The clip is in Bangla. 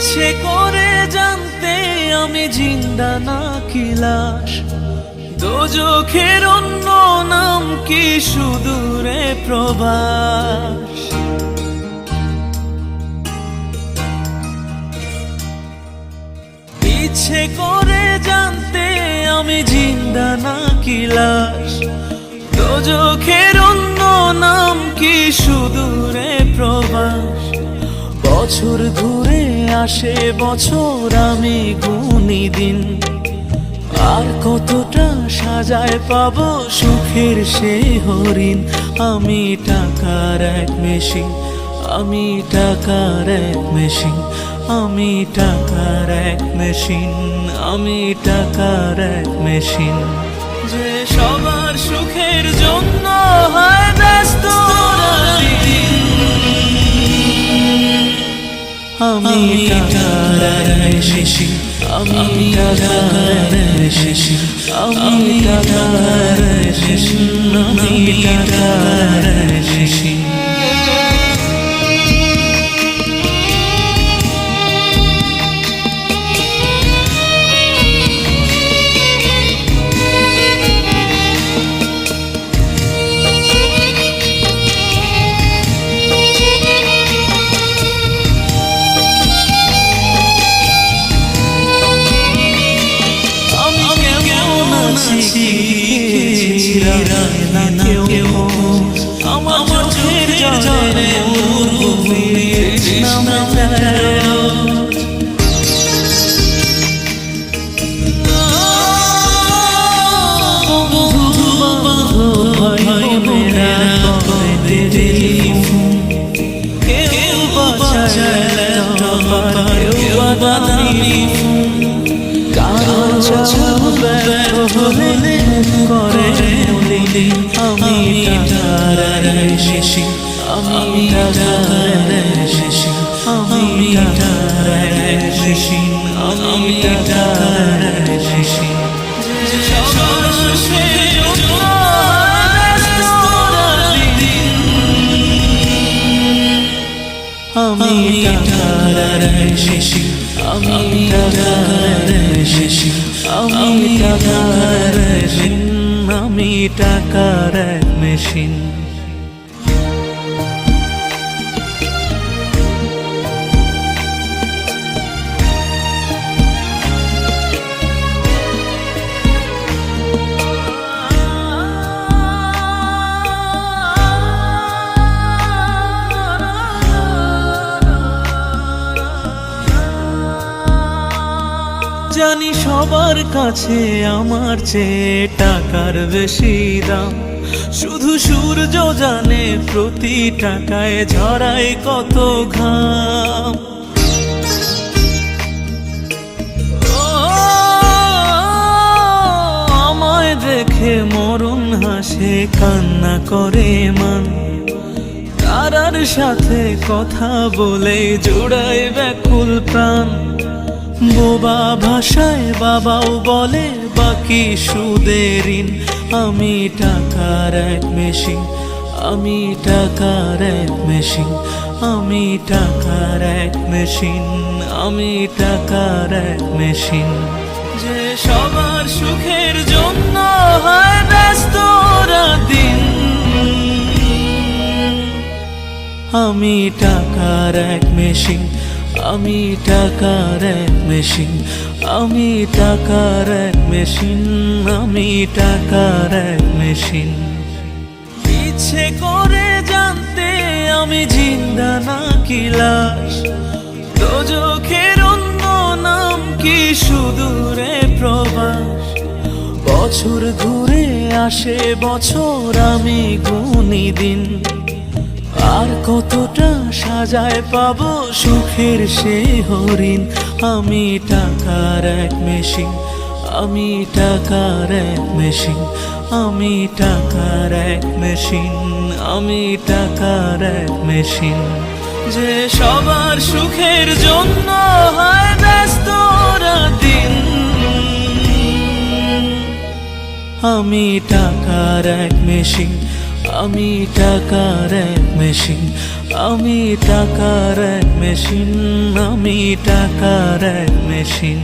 ইচ্ছে করে জানতে আমি জিন্দা নাকি লাশ, দোজখের অন্য নাম কি সুদূরে প্রবাস। ইচ্ছে করে জানতে আমি জিন্দা নাকি লাশ, দোজখের অন্য নাম কি সুদূরে প্রবাস। বছর ঘুরে আসে বছর, আমি গুনি দিন, আর কতটা সাজায় পাবো সুখের সে হরিণ। আমি টাকার এক মেশিন, আমি টাকার এক মেশিন, আমি টাকার এক মেশিন, আমি টাকার এক মেশিন। যে সবার সুখের জন্য হয় ব্যস্ত রাতদিন। আমি টাকার এক মেশিন, আমি টাকার এক মেশিন, আমি টাকার এক মেশিন, আমি টাকার এক মেশিন। আমার চোখের জলে কেউ বাদামি করে আমি টাকার এক মেশিন, আমি টাকার এক মেশিন, আমি টাকার এক মেশিন, আমি টাকার এক মেশিন। আমি টাকার এক মেশিন, আমি টাকার এক মেশিন, আমি টাকার এক মেশিন, আমি টাকার এক মেশিন। জানি সবার কাছে আমার চেয়ে টাকার বেশি দাম, শুধু সূর্য জানে প্রতি টাকায় ঝরায় কত ঘাম। আমায় দেখে মরণ হাসে কান্না করে মান, তারার সাথে কথা বলে জোড়ায় ব্যাকুল প্রাণ। বোবা ভাষায় বাবাও বলে বাকি সুদের ঋণ। আমি টাকার এক মেশিন, আমি টাকার এক মেশিন, আমি টাকার এক মেশিন, আমি টাকার এক মেশিন। যে সবার সুখের জন্য হয় ব্যস্ত রাতদিন। আমি টাকার এক মেশিন, আমি টাকার এক মেশিন, আমি টাকার এক মেশিন, আমি টাকার এক মেশিন। ইচ্ছে করে জানতে আমি জিন্দা নাকি লাশ, দোজখের অন্য নাম কি সুদূরে প্রবাস। বছর ঘুরে আসে বছর, আমি গুনি দিন, আর কতটা সাজায় পাবো সুখের সে হরিণ। আমি টাকার এক মেশিন, আমি টাকার এক মেশিন, আমি টাকার এক মেশিন, আমি টাকার এক মেশিন। যে সবার সুখের জন্য হয় ব্যস্ত রাতদিন। আমি টাকার এক মেশিন, আমি টাকার এক মেশিন, আমি টাকার এক মেশিন, আমি টাকার এক মেশিন।